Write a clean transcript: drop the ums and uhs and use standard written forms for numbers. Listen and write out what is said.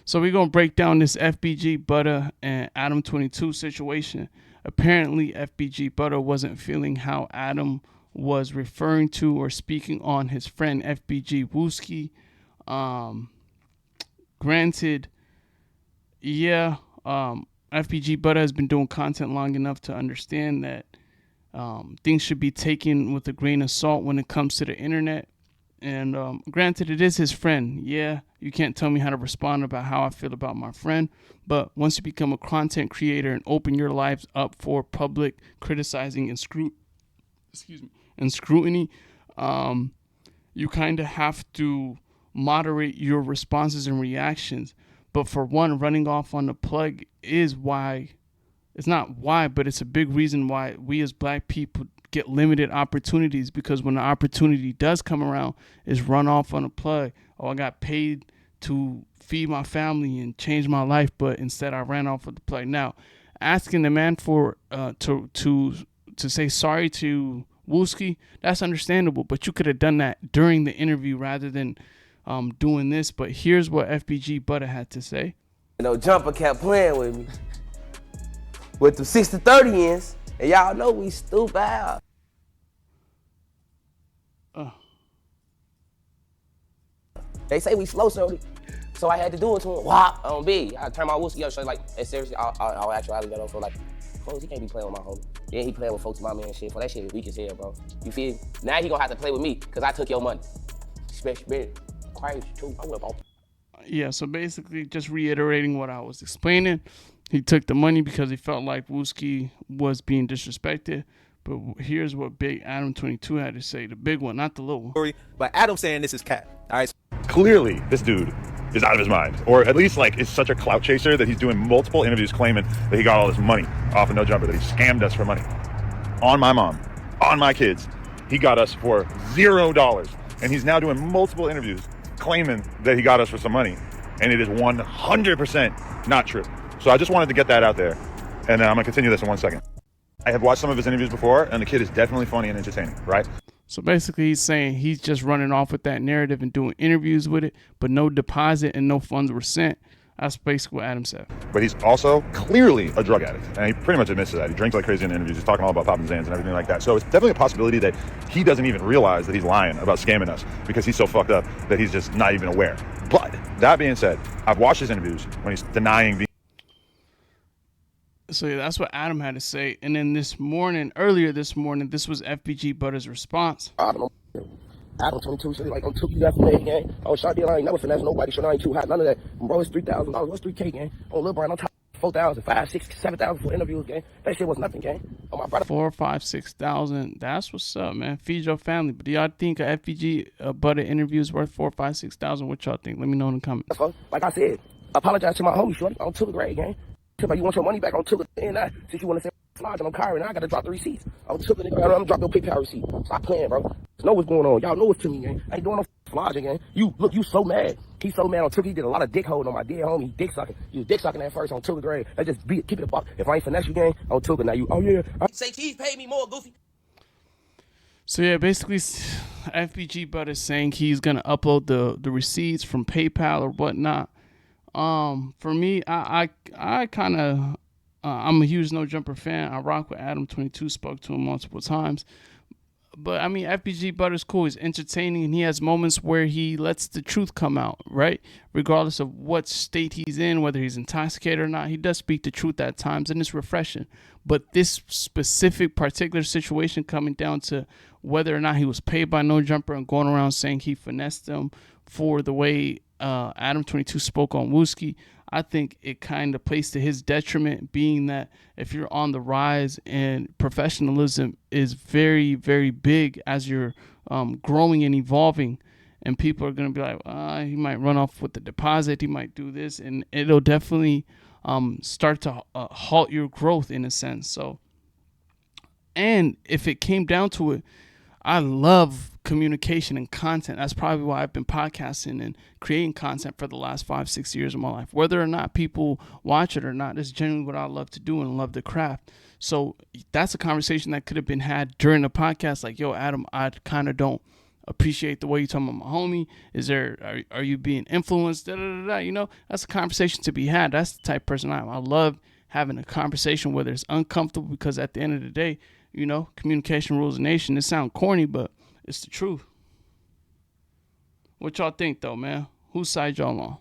So we're going to break down this FBG Butter and Adam22 situation. Apparently, FBG Butter wasn't feeling how Adam was referring to or speaking on his friend FBG Wooski. Granted, yeah, FBG Butter has been doing content long enough to understand that things should be taken with a grain of salt when it comes to the internet. And granted, it is his friend. Yeah, you can't tell me how to respond about how I feel about my friend. But once you become a content creator and open your lives up for public criticizing and scrutiny, you kind of have to moderate your responses and reactions. But for one, running off on the plug is why. It's not why, but it's a big reason why we as black people get limited opportunities, because when the opportunity does come around, is run off on a plug. Oh, I got paid to feed my family and change my life, but instead I ran off with the plug. Now, asking the man for to say sorry to Wooski, that's understandable, but you could have done that during the interview rather than doing this. But here's what FBG Butter had to say. Jumper kept playing with me with the 60-30 ends. And y'all know we stupid. They say we slow, so I had to do it to him. Wop, on B. I turned my Wooski up, so like, hey, seriously, I'll actually got on for like, folks, he can't be playing with my homie. Then he playing with folks, my man and shit. For that shit is weak as hell, bro. You feel me? Now he gonna have to play with me, because I took your money. Especially, crazy, too. I went off. Yeah, so basically just reiterating what I was explaining. He took the money because he felt like Wooski was being disrespected. But here's what big Adam22 had to say. The big one, not the little one. But Adam saying this is cat. All right. Clearly, this dude is out of his mind. Or at least, like, is such a clout chaser that he's doing multiple interviews claiming that he got all this money off of No Jumper, that he scammed us for money. On my mom, on my kids, he got us for $0. And he's now doing multiple interviews claiming that he got us for some money. And it is 100% not true. So I just wanted to get that out there, and I'm going to continue this in 1 second. I have watched some of his interviews before, and the kid is definitely funny and entertaining, right? So basically he's saying he's just running off with that narrative and doing interviews with it, but no deposit and no funds were sent. That's basically what Adam said. But he's also clearly a drug addict, and he pretty much admits to that. He drinks like crazy in interviews. He's talking all about popping Zans and everything like that. So it's definitely a possibility that he doesn't even realize that he's lying about scamming us because he's so fucked up that he's just not even aware. But that being said, I've watched his interviews when he's denying being. So yeah, that's what Adam had to say. And then earlier this morning, this was FBG Butter's response. Adam22 said, like, I'm took you that from that, gang. Oh, shot deal, I ain't never finesse nobody, so I ain't too hot. None of that. Bro, it's $3,000. What's 3K, gang? Oh, Lil Brian, I'm top 4,000, 5, 6, 7,000 for interviews, gang. That shit was nothing, gang. Oh, my brother. 4, 5, 6,000. That's what's up, man. Feed your family. But do y'all think a FBG Butter interview is worth 4, 5, 6,000? What y'all think? Let me know in the comments. Like I said, apologize to my homie, shorty. I took a grade, gang. Tell me you want your money back on Tugger, and since you want to say lodge and I'm Kyrie, I got to drop the receipts. I'm Tugger, nigga, I'm drop your PayPal receipt. Stop playing, bro. Know what's going on. Y'all know what's to me, gang. I ain't doing no lodging, gang. You so mad. He's so mad on Tugger. He did a lot of dick holding on my dead homie. Dick sucking. You was dick sucking at first on Tugger grade. Let's just keep it a buck. If I ain't finesse you, gang, on Tugger, now you, oh yeah. Say Steve paid me more, goofy. So yeah, basically FBG Butter is saying he's gonna upload the receipts from PayPal or whatnot. For me, I kind of, I'm a huge No Jumper fan. I rock with Adam22, spoke to him multiple times. But I mean, FBG Butter's cool. He's entertaining, and he has moments where he lets the truth come out, right? Regardless of what state he's in, whether he's intoxicated or not, he does speak the truth at times, and it's refreshing. But this specific particular situation coming down to whether or not he was paid by No Jumper and going around saying he finessed them for the way Adam22 spoke on Wooski, I think it kind of plays to his detriment, being that if you're on the rise and professionalism is very, very big as you're growing and evolving, and people are going to be like, he might run off with the deposit, he might do this, and it'll definitely start to halt your growth in a sense. So, and if it came down to it, I love communication and content. That's probably why I've been podcasting and creating content for the last 5-6 years of my life. Whether or not people watch it or not, that's generally what I love to do and love the craft. So that's a conversation that could have been had during the podcast. Like, yo, Adam, I kind of don't appreciate the way you talking about my homie? Are you being influenced? You know, that's a conversation to be had. That's the type of person I am. I love having a conversation, whether it's uncomfortable, because at the end of the day, you know, communication rules the nation. It sounds corny, but it's the truth. What y'all think though, man? Whose side y'all on?